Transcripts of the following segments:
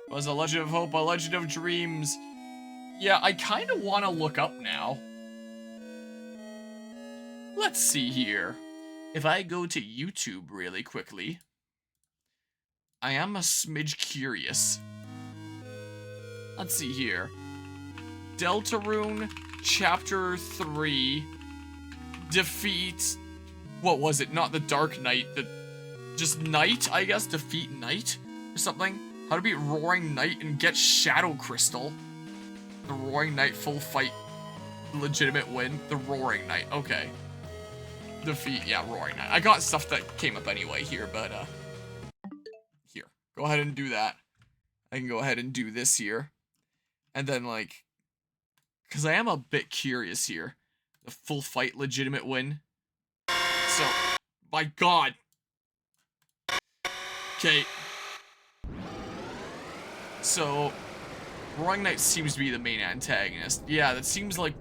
Was a Legend of Hope, a Legend of Dreams. Yeah, I kind of want to look up now. Let's see here. If I go to YouTube really quickly, I am a smidge curious. Let's see here. Deltarune, Chapter 3, defeat... What was it? Not the Dark Knight, just Knight, I guess? Defeat Knight? Or something? How to beat Roaring Knight and get Shadow Crystal. The Roaring Knight full fight legitimate win. The Roaring Knight, okay. Defeat, yeah, Roaring Knight. I got stuff that came up anyway here, but, here. Go ahead and do that. I can go ahead and do this here. And then, like, because I am a bit curious here. The full fight legitimate win. So, my god. Okay. So, Roaring Knight seems to be the main antagonist. Yeah, that seems like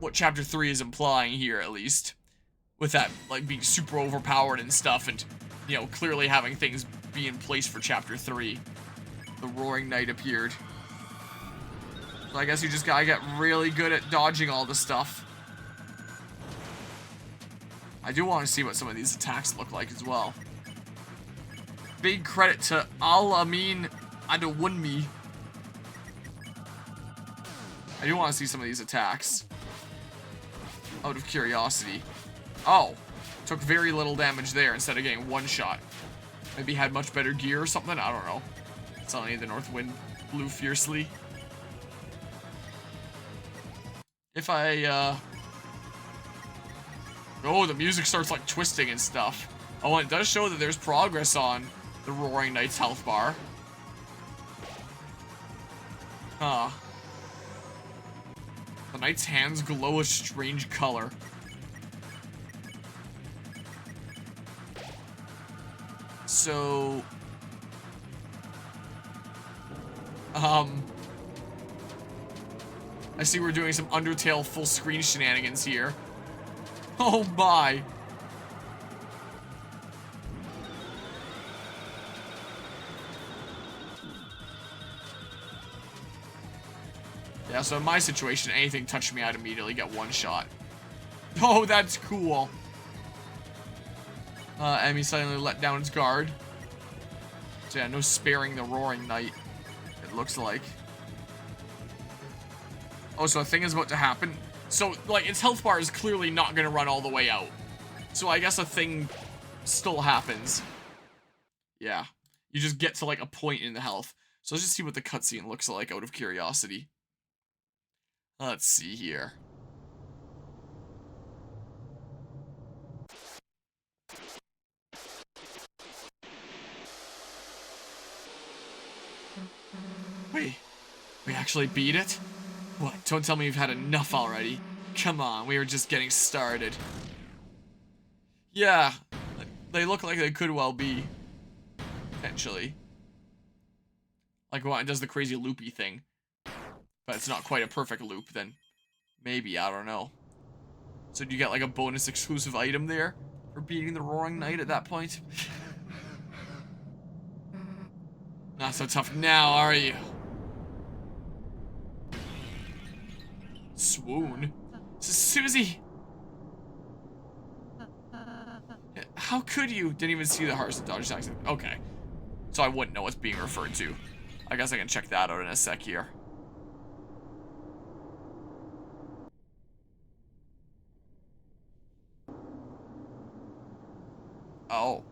what Chapter 3 is implying here, at least. With that, like, being super overpowered and stuff, and, you know, clearly having things be in place for Chapter 3. The Roaring Knight appeared. So I guess you just gotta get really good at dodging all the stuff. I do want to see what some of these attacks look like as well. Big credit to Al-Amin Adewunmi. I do want to see some of these attacks. Out of curiosity. Oh, took very little damage there instead of getting one shot. Maybe had much better gear or something, I don't know. Suddenly the North Wind blew fiercely. If I, oh, the music starts, like, twisting and stuff. Oh, and it does show that there's progress on the Roaring Knight's health bar. Huh. The Knight's hands glow a strange color. So... I see we're doing some Undertale full screen shenanigans here. Oh my. Yeah, so in my situation, anything touching me, I'd immediately get one shot. Oh, that's cool. Emmy suddenly let down his guard. So yeah, no sparing the Roaring Knight, it looks like. Oh, so a thing is about to happen. So, like, its health bar is clearly not gonna run all the way out. So I guess a thing still happens. Yeah. You just get to, like, a point in the health. So let's just see what the cutscene looks like out of curiosity. Let's see here. Wait. We actually beat it? What? Don't tell me you've had enough already. Come on, we were just getting started. Yeah, they look like they could well be. Potentially. Like when it does the crazy loopy thing. But it's not quite a perfect loop, then maybe, I don't know. So do you get like a bonus exclusive item there for beating the Roaring Knight at that point? Not so tough now, are you? Swoon? This is Susie! How could you? Didn't even see the harsh dodge accent. Okay. So I wouldn't know what's being referred to. I guess I can check that out in a sec here. Oh.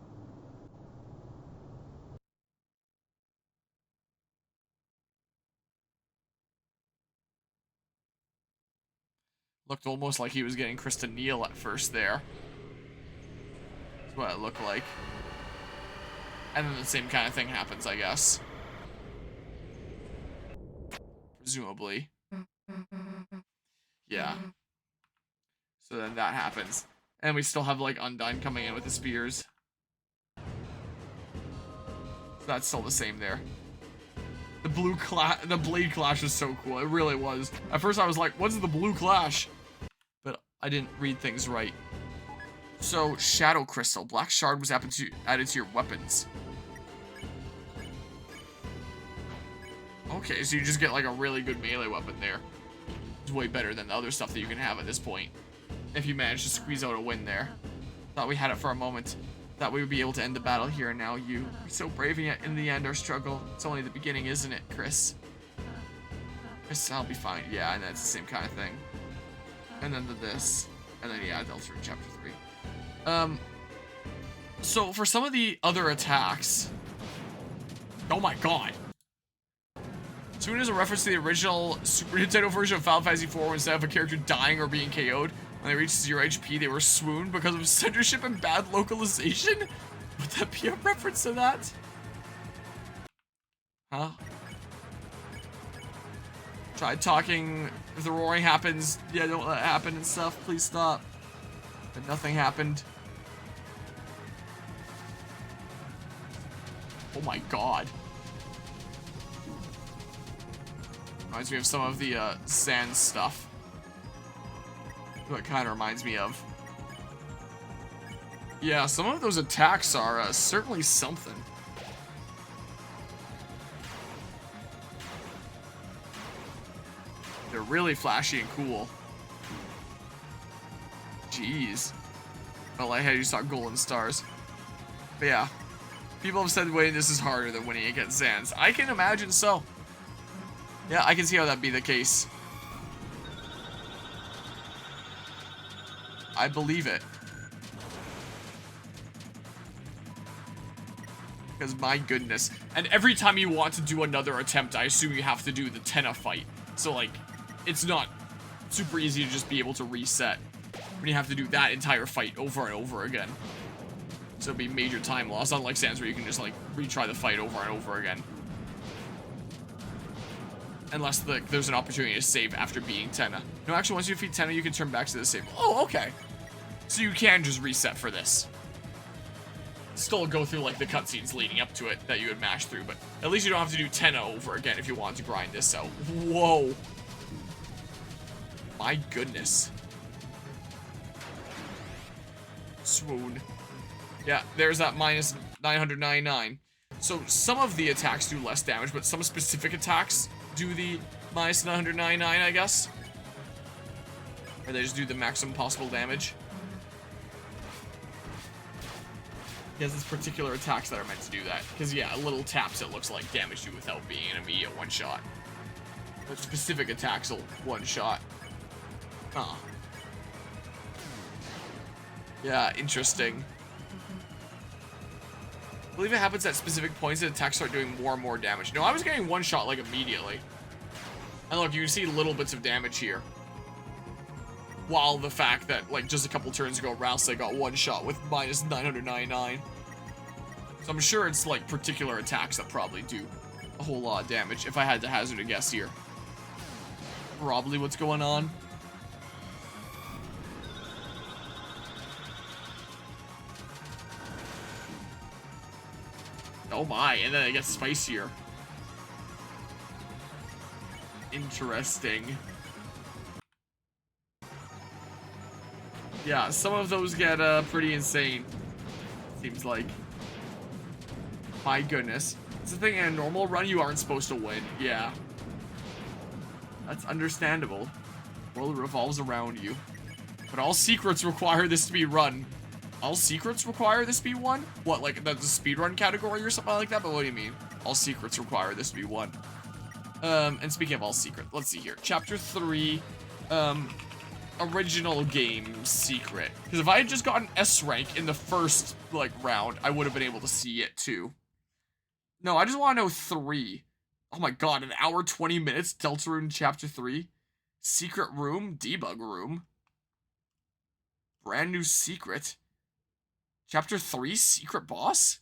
Looked almost like he was getting Krista Neal at first there. That's what it looked like. And then the same kind of thing happens, I guess. Presumably. Yeah. So then that happens. And we still have, like, Undyne coming in with the spears. So that's still the same there. The blade clash was so cool. It really was. At first I was like, what's the blue clash? But I didn't read things right. So, Shadow Crystal. Black Shard was added to your weapons. Okay, so you just get like a really good melee weapon there. It's way better than the other stuff that you can have at this point. If you manage to squeeze out a win there. Thought we had it for a moment. Thought we would be able to end the battle here and now. You are so brave, and yet in the end our struggle. It's only the beginning, isn't it, Chris? Chris, I'll be fine. Yeah, and that's the same kind of thing. And then this. And then, yeah, Deltarune Chapter 3. So for some of the other attacks... Oh my god. Swoon is a reference to the original Super Nintendo version of Final Fantasy IV when instead of a character dying or being KO'd, when they reached 0 HP, they were swooned because of censorship and bad localization? Would that be a reference to that? Huh? Tried talking, if the roaring happens, yeah, don't let it happen and stuff, please stop. But nothing happened. Oh my god. Reminds me of some of the sand stuff. What it kind of reminds me of. Yeah, some of those attacks are certainly something. They're really flashy and cool. Jeez. Felt like I just saw golden stars. But yeah. People have said winning this is harder than winning against Zans. I can imagine so. Yeah, I can see how that'd be the case. I believe it. Because my goodness. And every time you want to do another attempt, I assume you have to do the Tenna fight. So like, it's not super easy to just be able to reset when you have to do that entire fight over and over again. So it'd be major time loss, unlike Sans where you can just like retry the fight over and over again. Unless there's an opportunity to save after beating Tenna. No, actually, once you defeat Tenna, you can turn back to the save. Oh, okay. So you can just reset for this. Still go through like the cutscenes leading up to it that you would mash through, but at least you don't have to do Tenna over again if you want to grind this out. Whoa. My goodness. Swoon. Yeah, there's that minus 999. So some of the attacks do less damage, but some specific attacks do the minus 999, I guess. Or they just do the maximum possible damage. He has these particular attacks that are meant to do that. Because, yeah, little taps, it looks like, damage you without being an immediate one-shot. But specific attacks will one-shot. Huh. Yeah, interesting. I believe it happens at specific points that attacks start doing more and more damage. No, I was getting one-shot, like, immediately. And look, you can see little bits of damage here. While the fact that, like, just a couple turns ago, Rousey got one shot with minus 999. So I'm sure it's, like, particular attacks that probably do a whole lot of damage, if I had to hazard a guess here. Probably what's going on. Oh my, and then it gets spicier. Interesting. Yeah, some of those get pretty insane. Seems like. My goodness. It's the thing, in a normal run, you aren't supposed to win. Yeah. That's understandable. The world revolves around you. But all secrets require this to be run. All secrets require this to be won? What, like the speedrun category or something like that? But what do you mean? All secrets require this to be won. And speaking of all secret, let's see here. Chapter 3, original game secret. Because if I had just gotten S rank in the first, like, round, I would have been able to see it, too. No, I just want to know 3. Oh my god, an hour, 20 minutes, Deltarune Chapter 3. Secret room, debug room. Brand new secret. Chapter 3, secret boss?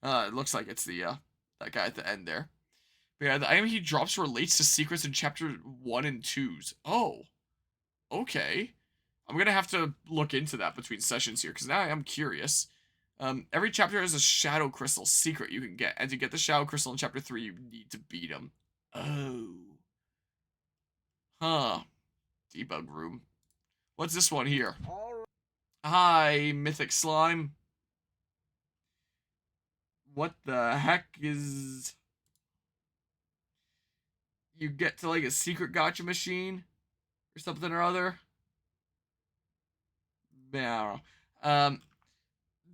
It looks like it's the, that guy at the end there. But yeah, the item he drops relates to secrets in Chapter 1 and 2's. Oh. Okay. I'm gonna have to look into that between sessions here, because now I am curious. Every chapter has a Shadow Crystal secret you can get, and to get the Shadow Crystal in Chapter 3, you need to beat him. Oh. Huh. Debug room. What's this one here? Hi, Mythic Slime. What the heck is... you get to like a secret gotcha machine or something or other. Yeah, I don't know.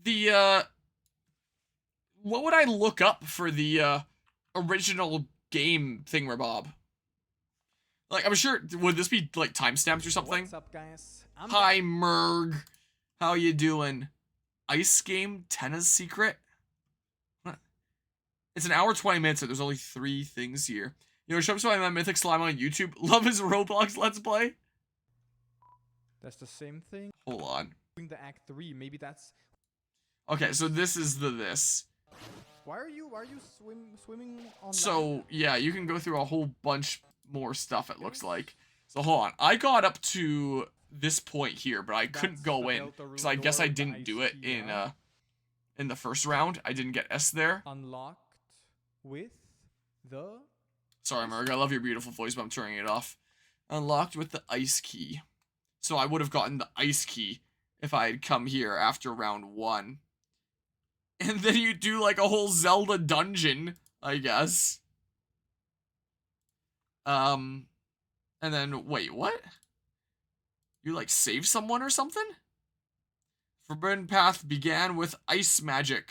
The what would I look up for the original game thingamabob? Like, I'm sure, would this be like timestamps or something? What's up, guys? Hi, Merg. How you doing? Ice game, Tenna's secret? What? It's an hour 20 minutes and there's only 3 things here. You know, show up to my Mythic Slime on YouTube. Love his Roblox Let's Play. That's the same thing. Hold on. Doing the Act 3, maybe that's... Okay, so this is this. Why are you swimming on So, yeah, you can go through a whole bunch more stuff, it looks like. So, hold on. I got up to this point here, but I couldn't go in. Because I guess I didn't do it in the first round. I didn't get S there. Unlocked with the... Sorry, Merg, I love your beautiful voice, but I'm turning it off. Unlocked with the ice key. So I would have gotten the ice key if I had come here after round 1. And then you do like a whole Zelda dungeon, I guess. And then, wait, what? You like save someone or something? Forbidden Path began with ice magic.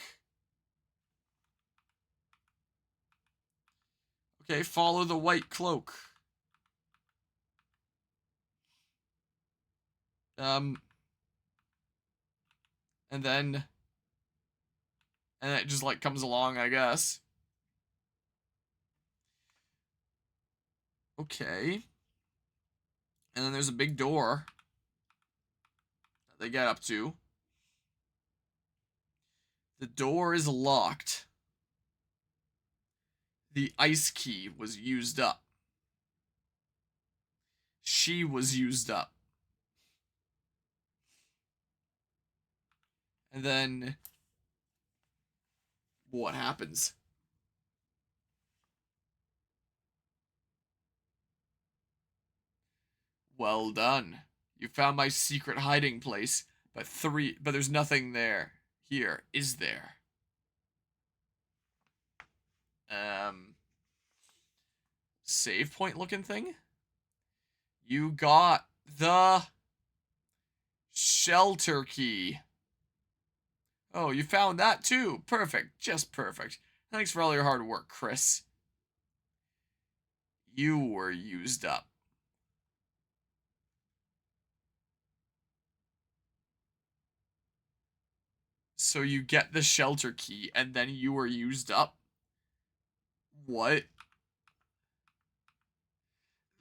Okay, follow the white cloak. And then it just like comes along, I guess. Okay. And then there's a big door that they get up to. The door is locked. The ice key was used up. She was used up. And then what happens? Well done. You found my secret hiding place, but there's nothing there. Here, is there? Save point looking thing? You got the shelter key. Oh, you found that too. Perfect. Just perfect. Thanks for all your hard work, Chris. You were used up. So you get the shelter key, and then you were used up? What?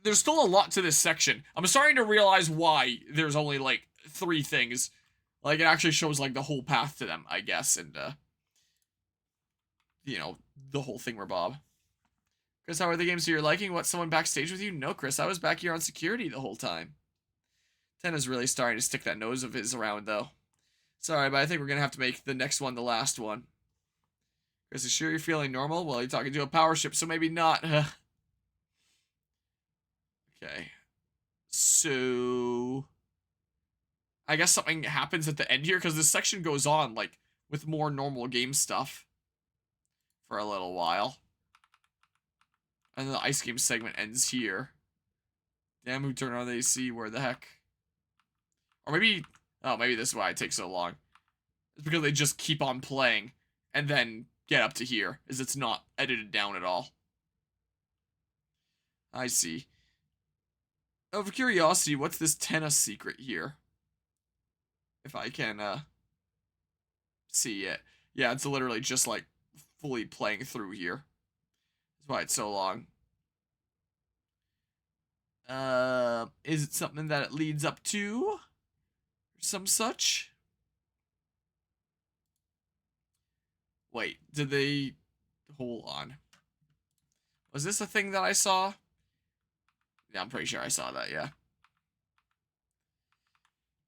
There's still a lot to this section. I'm starting to realize why there's only, like, 3 things. Like, it actually shows, like, the whole path to them, I guess, and, you know, the whole thingamabob. Chris, how are the games you're liking? What, someone backstage with you? No, Chris, I was back here on security the whole time. Tenna's really starting to stick that nose of his around, though. Sorry, but I think we're gonna have to make the next one the last one. Chris, you sure you're feeling normal? Well, you're talking to a power ship, so maybe not. Okay. So... I guess something happens at the end here, because this section goes on, like, with more normal game stuff. For a little while. And then the ice game segment ends here. Damn, who turned on the AC? Where the heck? Or maybe... Oh, maybe this is why it takes so long. It's because they just keep on playing, and then get up to here, as it's not edited down at all. I see. Out of curiosity, what's this Tenna secret here? If I can, see it. Yeah, it's literally just, like, fully playing through here. That's why it's so long. Is it something that it leads up to? Or some such? Wait, did they... Hold on. Was this a thing that I saw? Yeah, I'm pretty sure I saw that, yeah.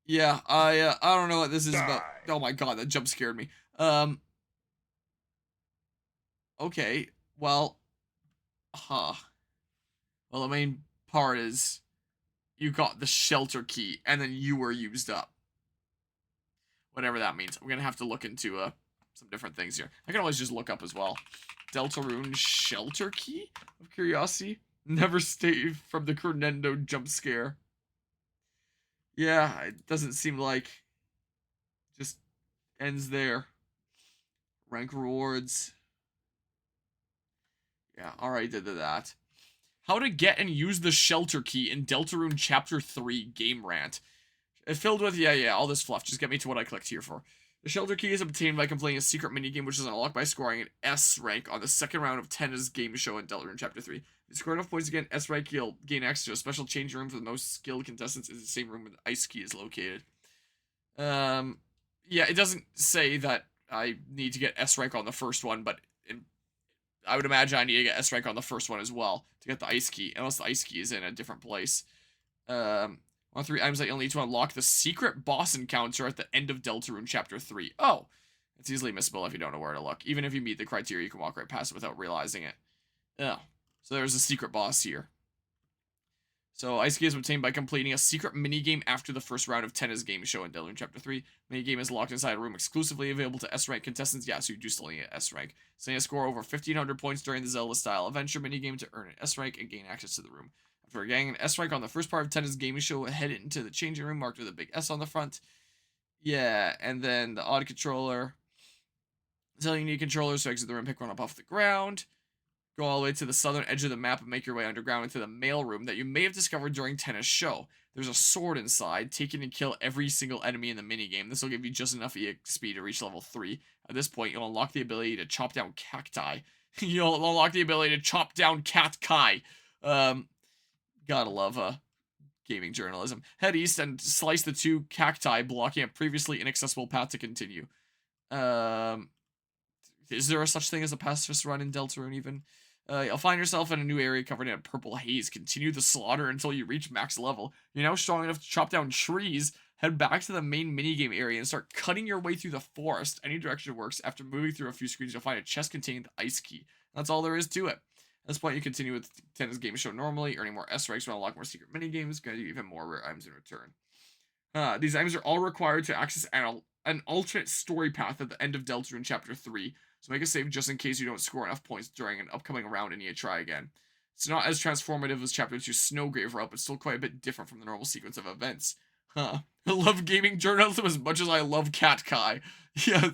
Yeah, I don't know what this is about. Oh my god, that jump scared me. Okay, well... Well, the main part is... You got the shelter key, and then you were used up. Whatever that means. I'm gonna have to look into, some different things here. I can always just look up as well. Deltarune shelter key? Of curiosity? Never stay from the Crenendo jump scare. Yeah, it doesn't seem like just ends there. Rank rewards. Yeah, already did that. How to get and use the shelter key in Deltarune Chapter 3 Game Rant. It filled with, yeah, all this fluff. Just get me to what I clicked here for. The shelter key is obtained by completing a secret minigame, which is unlocked by scoring an S rank on the second round of Tenna's game show in Deltarune Chapter 3. If you score enough points to get an S rank, you'll gain access to a special changing room for the most skilled contestants in the same room where the ice key is located. Yeah, it doesn't say that I need to get S rank on the first one, but I would imagine I need to get S rank on the first one as well to get the ice key, unless the ice key is in a different place. One of 3 items that you'll need to unlock the secret boss encounter at the end of Deltarune Chapter 3. Oh, it's easily missable if you don't know where to look. Even if you meet the criteria, you can walk right past it without realizing it. Oh, so there's a secret boss here. So ice key is obtained by completing a secret minigame after the first round of Tenna's game show in Deltarune Chapter 3. Minigame is locked inside a room exclusively available to S rank contestants. Yeah, so you do still need an S rank. So you score over 1,500 points during the Zelda-style adventure minigame to earn an S rank and gain access to the room. After getting an S rank on the first part of Tenna's gaming show, head into the changing room marked with a big S on the front. Yeah, and then the odd controller. Until you need controllers, so exit the room, pick one up off the ground. Go all the way to the southern edge of the map and make your way underground into the mail room that you may have discovered during Tenna's show. There's a sword inside. Take it and kill every single enemy in the minigame. This will give you just enough EXP to reach level 3. At this point, you'll unlock the ability to chop down cacti. You'll unlock the ability to chop down cat kai. Gotta love gaming journalism. Head east and slice the 2 cacti, blocking a previously inaccessible path to continue. Is there a such thing as a pacifist run in Deltarune even? You'll find yourself in a new area covered in a purple haze. Continue the slaughter until you reach max level. You're now strong enough to chop down trees. Head back to the main minigame area and start cutting your way through the forest. Any direction works. After moving through a few screens, you'll find a chest containing the ice key. That's all there is to it. At this point, you continue with Tenna's game show normally, earning more S ranks to unlock more secret minigames, granting you even more rare items in return. These items are all required to access an alternate story path at the end of Deltarune Chapter 3, so make a save just in case you don't score enough points during an upcoming round and need to try again. It's not as transformative as Chapter 2's Snowgrave route, but still quite a bit different from the normal sequence of events. I love gaming journalism as much as I love Cat Kai. Yeah,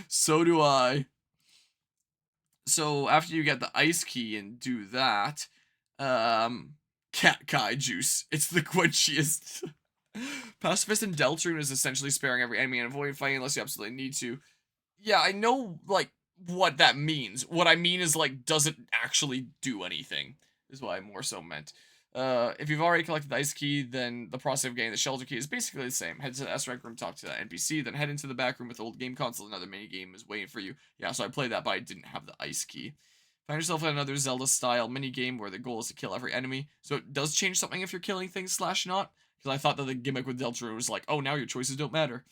so do I. So after you get the ice key and do that, Cat Kai juice. It's the quenchiest. Pacifist in Deltarune is essentially sparing every enemy and avoiding fighting unless you absolutely need to. Yeah, I know, like, what that means. What I mean is, like, doesn't actually do anything, is what I more so meant. If you've already collected the ice key, then the process of getting the shelter key is basically the same. Head to the S rank room, talk to the NPC, then head into the back room with the old game console. Another mini game is waiting for you. Yeah, so I played that, but I didn't have the ice key. Find yourself in another Zelda-style mini game where the goal is to kill every enemy. So it does change something if you're killing things / not. Because I thought that the gimmick with Deltarune was like, oh, now your choices don't matter.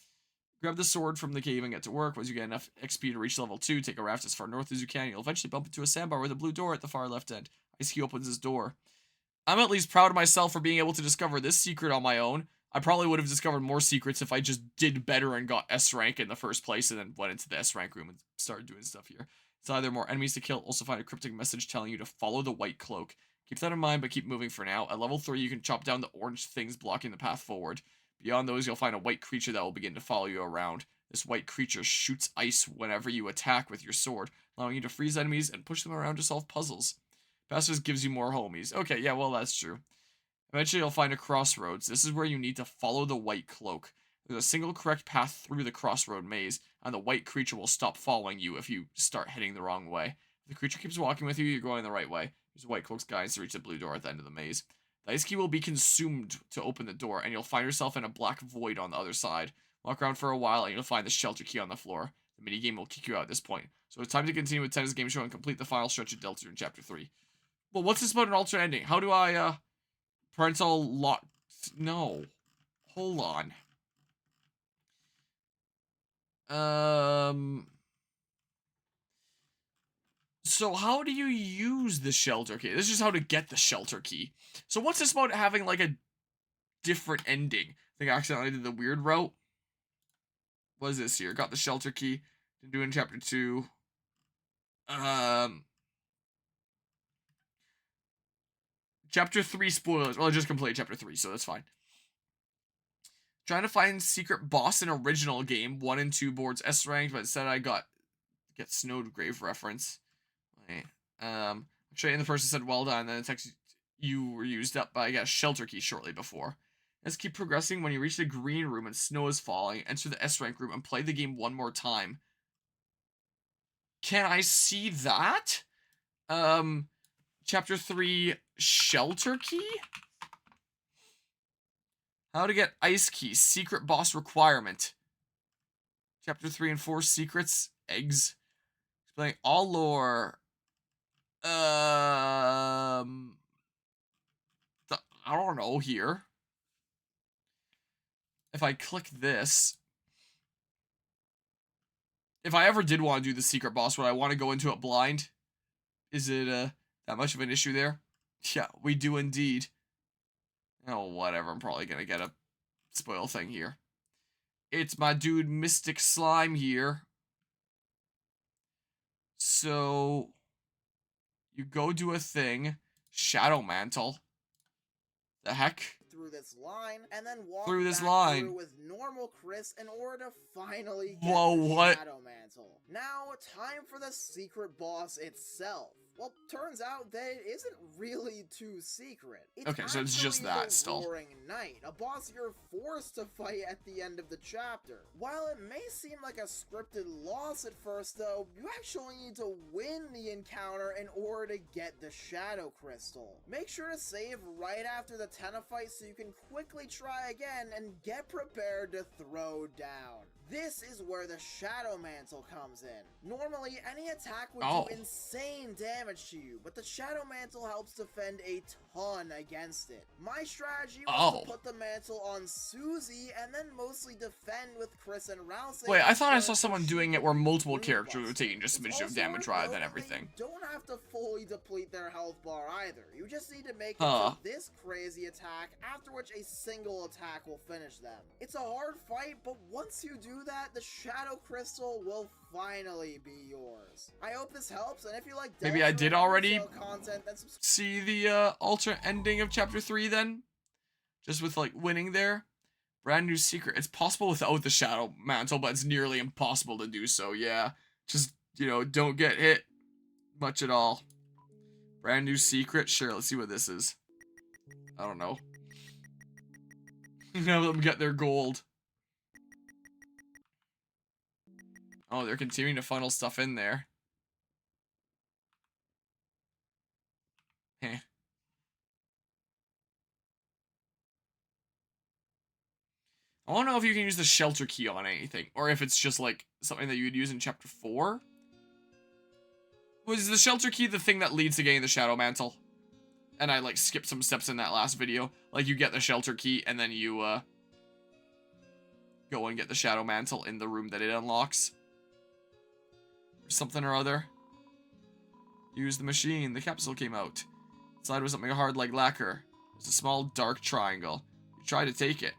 Grab the sword from the cave and get to work. Once you get enough XP to reach level 2, take a raft as far north as you can. You'll eventually bump into a sandbar with a blue door at the far left end. Ice key opens his door. I'm at least proud of myself for being able to discover this secret on my own. I probably would have discovered more secrets if I just did better and got S rank in the first place and then went into the S rank room and started doing stuff here. It's either more enemies to kill, also find a cryptic message telling you to follow the white cloak. Keep that in mind, but keep moving for now. At level 3, you can chop down the orange things blocking the path forward. Beyond those, you'll find a white creature that will begin to follow you around. This white creature shoots ice whenever you attack with your sword, allowing you to freeze enemies and push them around to solve puzzles. Pacifist gives you more homies. Okay, yeah, well, that's true. Eventually, you'll find a crossroads. This is where you need to follow the white cloak. There's a single correct path through the crossroad maze, and the white creature will stop following you if you start heading the wrong way. If the creature keeps walking with you, you're going the right way. Use the white cloak's guidance to reach the blue door at the end of the maze. The ice key will be consumed to open the door, and you'll find yourself in a black void on the other side. Walk around for a while, and you'll find the shelter key on the floor. The minigame will kick you out at this point. So it's time to continue with Tenna's game show and complete the final stretch of Deltarune Chapter 3. Well, what's this about an alternate ending? How do I, parental lock... No. Hold on. So how do you use the shelter key? This is just how to get the shelter key. So what's this about having, like, a different ending? I think I accidentally did the weird route. What is this here? Got the shelter key. Didn't do it in Chapter 2. Chapter 3 spoilers. Well, I just completed Chapter 3, so that's fine. Trying to find secret boss in original game. 1 and 2 boards S ranked, but instead I get Snowgrave reference. Wait. Actually, and the person said, well done. Then the text you were used up, but I got a shelter key shortly before. Let's keep progressing. When you reach the green room and snow is falling, enter the S rank room and play the game one more time. Can I see that? Chapter 3, shelter key? How to get ice key, secret boss requirement. Chapter 3 and 4, secrets, eggs. Explaining all lore. I don't know here. If I click this, if I ever did want to do the secret boss, would I want to go into it blind? Is it that much of an issue there? Yeah, we do indeed. Oh, whatever. I'm probably gonna get a spoil thing here. It's my dude Mystic Slime here. So you go do a thing, Shadow Mantle. The heck? Through this line and then walk Through this back line. through with normal Chris in order to finally get Whoa, the what? Shadow Mantle. Now, time for the secret boss itself. Well, turns out that it isn't really too secret. Okay, so it's just actually that the still. Roaring Knight, a boss you're forced to fight at the end of the chapter. While it may seem like a scripted loss at first, though, you actually need to win the encounter in order to get the Shadow Crystal. Make sure to save right after the Tenna fight so you can quickly try again and get prepared to throw down. This is where the Shadow Mantle comes in. Normally, any attack would do insane damage to you, but the Shadow Mantle helps defend a ton against it. My strategy was to put the mantle on Susie and then mostly defend with Chris and Rouse. Wait, I thought I saw someone doing it where multiple characters were taking just a smidge of damage rather than everything. You don't have to fully deplete their health bar either. You just need to make it to this crazy attack, after which a single attack will finish them. It's a hard fight, but once you do that, the Shadow Crystal will finally be yours. I hope this helps, and if you like maybe I did already content, then see the alternate ending of chapter 3 then? Just with like winning there? Brand new secret. It's possible without the Shadow Mantle, but it's nearly impossible to do so, yeah. Just, you know, don't get hit much at all. Brand new secret? Sure, let's see what this is. I don't know. Have them get their gold. Oh, they're continuing to funnel stuff in there. Heh. I want to know if you can use the shelter key on anything, or if it's just like something that you would use in chapter 4. Was the shelter key the thing that leads to getting the Shadow Mantle? And I like skipped some steps in that last video. Like you get the shelter key and then you go and get the Shadow Mantle in the room that it unlocks. Something or other. Use the machine. The capsule came out. Inside was something hard like lacquer. It was a small dark triangle. You tried to take it,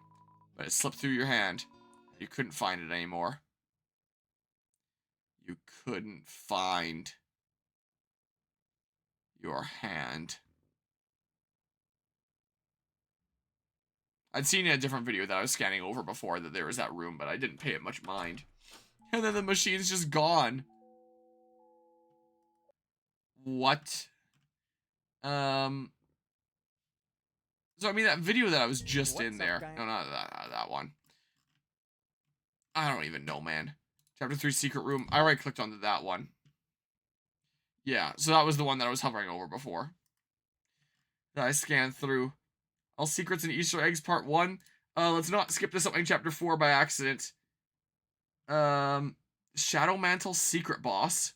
but it slipped through your hand. You couldn't find it anymore. You couldn't find your hand. I'd seen in a different video that I was scanning over before that there was that room, but I didn't pay it much mind. And then the machine's just gone. What? So I mean that video that I was just in there. No, not that one. I don't even know, man. Chapter 3 secret room. I right clicked onto that one. Yeah, so that was the one that I was hovering over before. That I scanned through. All secrets and Easter eggs part 1. Let's not skip to something chapter 4 by accident. Shadow Mantle secret boss.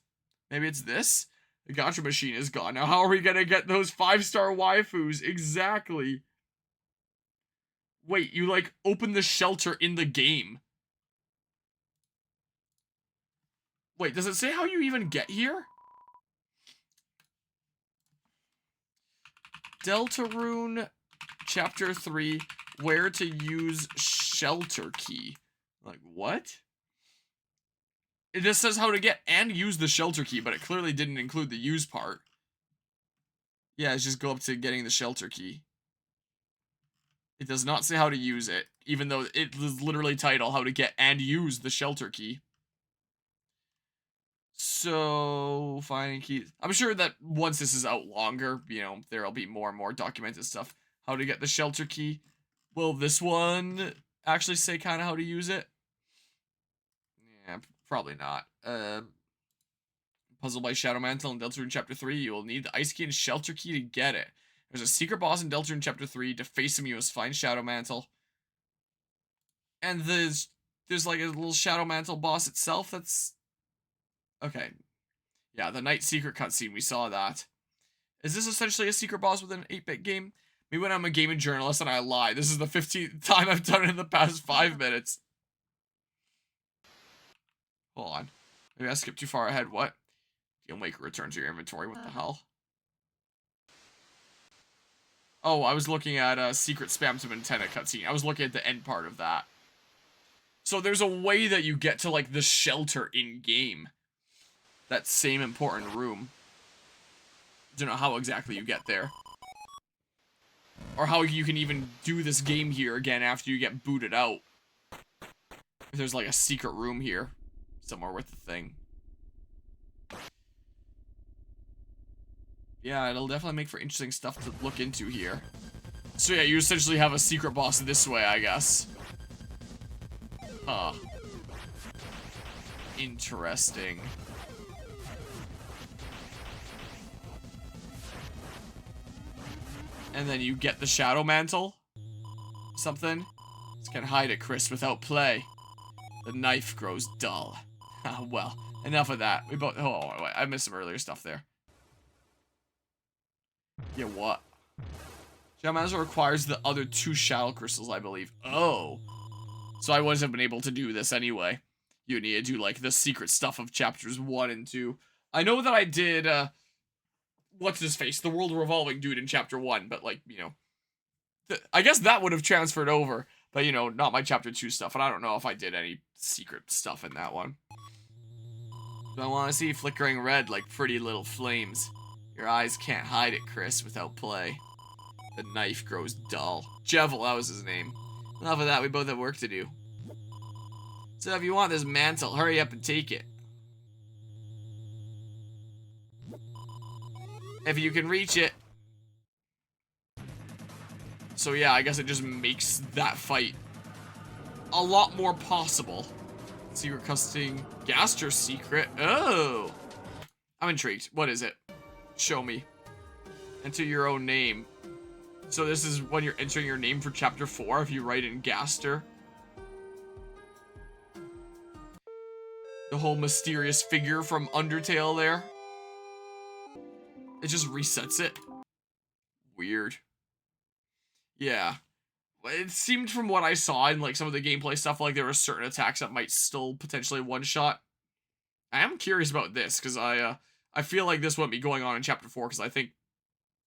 Maybe it's this? The gacha machine is gone. Now how are we gonna get those 5-star waifus? Exactly. Wait, you like open the shelter in the game. Wait, does it say how you even get here? Deltarune chapter 3, where to use shelter key. Like, what? It just says how to get and use the shelter key, but it clearly didn't include the use part. Yeah, it's just go up to getting the shelter key. It does not say how to use it, even though it is literally titled how to get and use the shelter key. So, finding keys. I'm sure that once this is out longer, you know, there'll be more and more documented stuff. How to get the shelter key. Will this one actually say kind of how to use it? Yeah, probably not. Puzzle by Shadow Mantle in Deltarune Chapter 3. You will need the Ice Key and Shelter Key to get it. There's a secret boss in Deltarune Chapter 3. To face him, you must find Shadow Mantle. And there's like a little Shadow Mantle boss itself that's... Okay. Yeah, the Night Secret cutscene, we saw that. Is this essentially a secret boss within an 8-bit game? Maybe when I'm a gaming journalist and I lie. This is the 15th time I've done it in the past 5 minutes. Hold on. Maybe I skipped too far ahead. What? Dealmaker return to your inventory. What the hell? Oh, I was looking at Secret Spam to Antenna cutscene. I was looking at the end part of that. So there's a way that you get to, like, the shelter in-game. That same important room. Don't know how exactly you get there. Or how you can even do this game here again after you get booted out. If there's like a secret room here. Somewhere with the thing. Yeah, it'll definitely make for interesting stuff to look into here. So yeah, you essentially have a secret boss this way, I guess. Huh. Interesting. And then you get the Shadow Mantle. Something. Just can't hide it, Chris, without play. The knife grows dull. Well, enough of that. We both... Oh, wait, I missed some earlier stuff there. Yeah, what? Shadow Mantle requires the other 2 Shadow Crystals, I believe. Oh. So I wouldn't have been able to do this anyway. You need to do, like, the secret stuff of chapters 1 and 2. I know that I did, what's his face? The World Revolving Dude in chapter 1, but, like, you know. I guess that would have transferred over. But, you know, not my chapter 2 stuff. And I don't know if I did any secret stuff in that one. I want to see flickering red like pretty little flames. Your eyes can't hide it, Chris, without play. The knife grows dull. Jevel, that was his name. Enough of that, we both have work to do. So if you want this mantle, hurry up and take it. If you can reach it. So yeah, I guess it just makes that fight a lot more possible. Secret custom Gaster secret. Oh! I'm intrigued. What is it? Show me. Enter your own name. So this is when you're entering your name for chapter 4 if you write in Gaster. The whole mysterious figure from Undertale there. It just resets it. Weird. Yeah. It seemed from what I saw in like some of the gameplay stuff like there were certain attacks that might still potentially one-shot. I am curious about this because I feel like this wouldn't be going on in chapter 4 because I think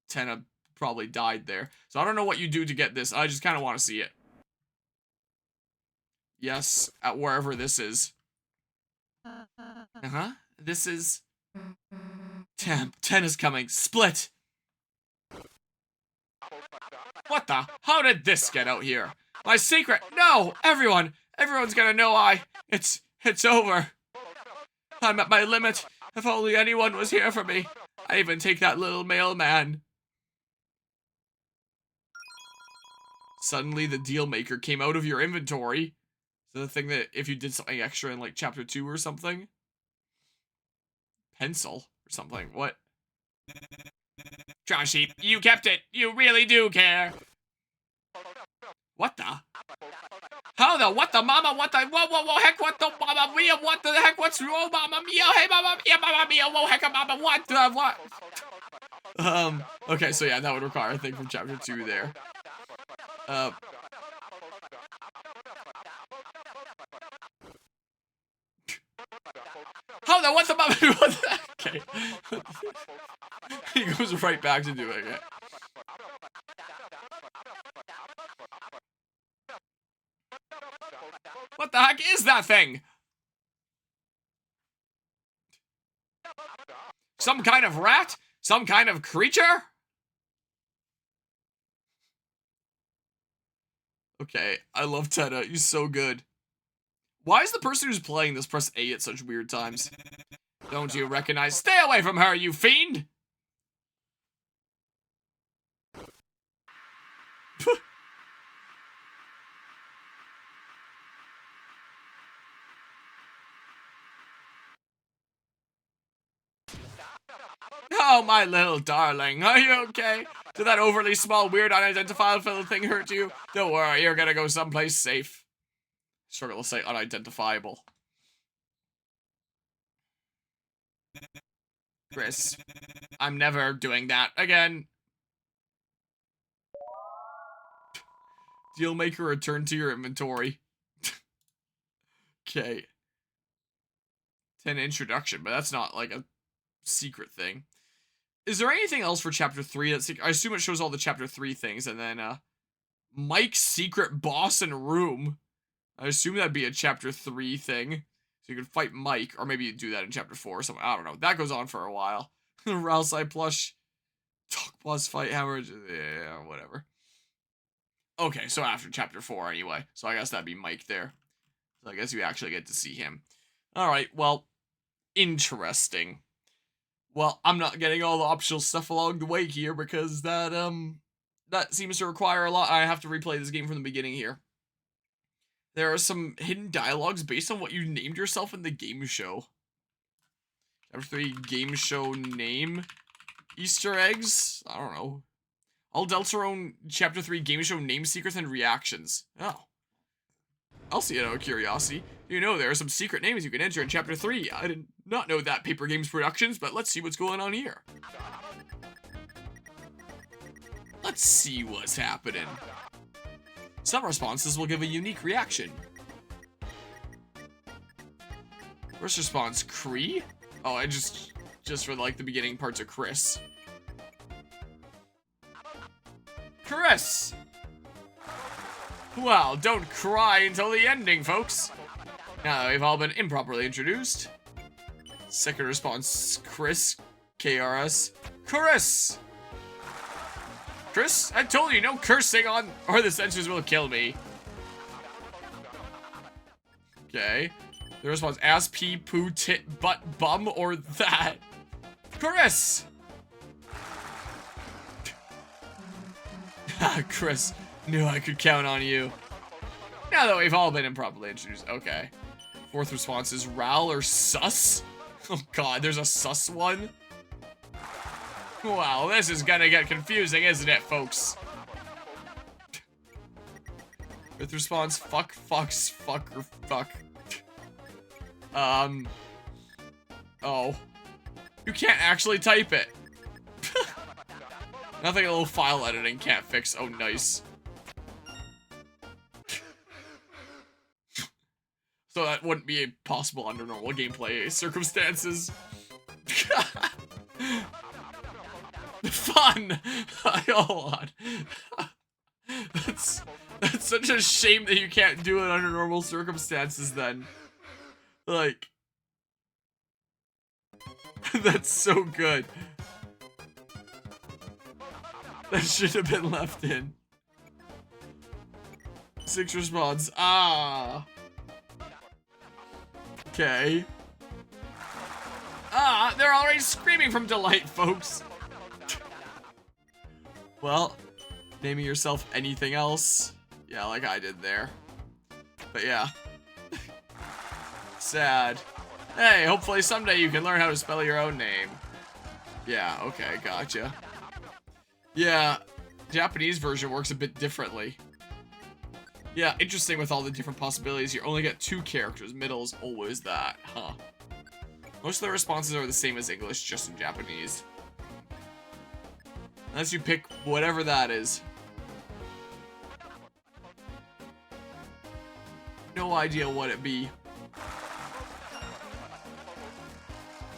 Tenna probably died there. So I don't know what you do to get this. I just kind of want to see it. Yes, at wherever this is. Uh-huh. This is... Tenna's coming. Split! What the? How did this get out here? My secret! No! Everyone's gonna know It's over. I'm at my limit. If only anyone was here for me. I even take that little mailman. Suddenly the deal maker came out of your inventory. So the thing that if you did something extra in like chapter 2 or something? Pencil or something. What? Trash heap, you kept it. You really do care. What the? How the? What the? Mama? What the? Whoa, heck, what the? Mama mia, what the heck? What's wrong, mama mia? Hey, mama mia, whoa, heck, mama, what the? What? Okay, so yeah, that would require a thing from chapter 2 there. How the? What the? Mama? What the? Okay. He goes right back to doing it. What the heck is that thing? Some kind of rat? Some kind of creature? Okay, I love Teta. He's so good. Why is the person who's playing this press A at such weird times? Don't you recognize? Stay away from her, you fiend! Oh, my little darling, are you okay? Did that overly small, weird, unidentifiable thing hurt you? Don't worry, you're gonna go someplace safe. Struggle to say unidentifiable. Chris, I'm never doing that again. Deal maker, return to your inventory. Okay. 10 introduction, but that's not like a secret thing. Is there anything else for chapter 3 that's I assume it shows all the chapter 3 things, and then Mike's secret boss and room. I assume that'd be a chapter 3 thing. So you can fight Mike, or maybe you do that in chapter 4 or something. I don't know. That goes on for a while. Ralsei plush. Talk boss fight hammer. Yeah, whatever. Okay, so after chapter 4 anyway. So I guess that'd be Mike there. So I guess you actually get to see him. Alright, well, interesting. Well, I'm not getting all the optional stuff along the way here because that seems to require a lot. I have to replay this game from the beginning here. There are some hidden dialogues based on what you named yourself in the game show. Chapter 3 game show name. Easter eggs? I don't know. All Deltarune chapter 3 game show name secrets and reactions. Oh. I'll see it out of curiosity. You know there are some secret names you can enter in chapter 3. I did not know that, Paper Games Productions, but let's see what's going on here. Let's see what's happening. Some responses will give a unique reaction. First response, Cree? Oh, I just for like the beginning parts of Chris. Chris! Well, don't cry until the ending, folks. Now that we've all been improperly introduced. Second response, Chris. KRS. Chris! Chris, I told you, no cursing on, or the censors will kill me. Okay. The response, ass, pee, poo, tit, butt, bum, or that. Chris! Chris, knew I could count on you. Now that we've all been improperly introduced. Okay. Fourth response is Ral or sus? Oh god, there's a sus one? Wow, this is gonna get confusing, isn't it, folks? Fifth response, fuck, fucks, fuck, or fuck. Oh. You can't actually type it. Nothing a little file editing can't fix. Oh, nice. So that wouldn't be possible under normal gameplay circumstances. Fun! Hold on. That's such a shame that you can't do it under normal circumstances then. Like... That's so good. That should have been left in. Sixth response. Ah. Okay. Ah, they're already screaming from delight, folks. Well, naming yourself anything else. Yeah, like I did there. But yeah. Sad. Hey, hopefully someday you can learn how to spell your own name. Yeah, okay, gotcha. Yeah, Japanese version works a bit differently. Yeah, interesting with all the different possibilities. You only get 2 characters. Middle is always that, huh? Most of the responses are the same as English, just in Japanese. Unless you pick whatever that is. No idea what it be.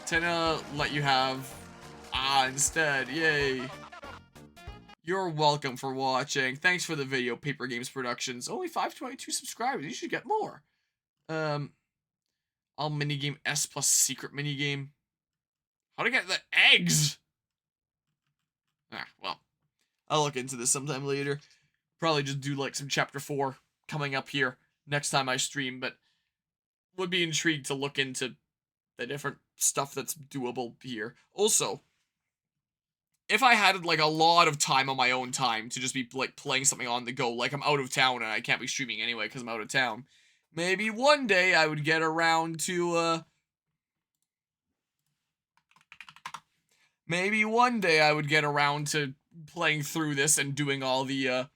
Tena let you have instead. Yay. You're welcome for watching. Thanks for the video, Paper Games Productions. Only 522 subscribers. You should get more. All minigame S plus secret minigame. How to get the eggs? Ah, well. I'll look into this sometime later. Probably just do like some chapter 4 coming up here next time I stream, but would be intrigued to look into the different stuff that's doable here. Also, if I had like a lot of time on my own time to just be like playing something on the go, like I'm out of town and I can't be streaming anyway because I'm out of town, maybe one day I would get around to playing through this and doing all the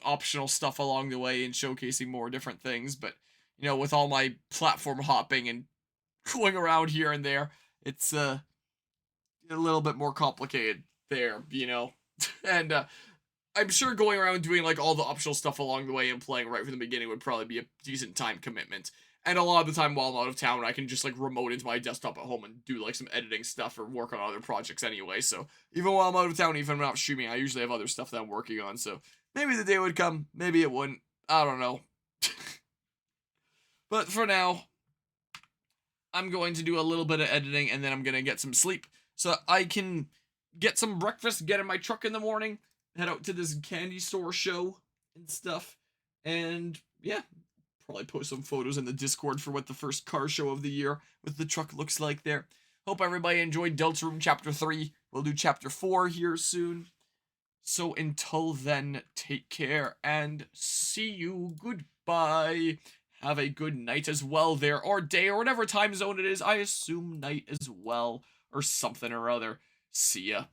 optional stuff along the way and showcasing more different things. But you know, with all my platform hopping and going around here and there, it's a little bit more complicated there, you know. And I'm sure going around doing like all the optional stuff along the way and playing right from the beginning would probably be a decent time commitment. And a lot of the time while I'm out of town, I can just like remote into my desktop at home and do like some editing stuff or work on other projects anyway. So even while I'm out of town, even if I'm not streaming, I usually have other stuff that I'm working on. So maybe the day would come, maybe it wouldn't. I don't know. But for now, I'm going to do a little bit of editing and then I'm going to get some sleep so I can get some breakfast, get in my truck in the morning, head out to this candy store show and stuff. And yeah, probably post some photos in the Discord for what the first car show of the year with the truck looks like there. Hope everybody enjoyed Deltarune Chapter 3. We'll do Chapter 4 here soon. So until then, take care and see you. Goodbye. Have a good night as well there, or day, or whatever time zone it is. I assume night as well, or something or other. See ya.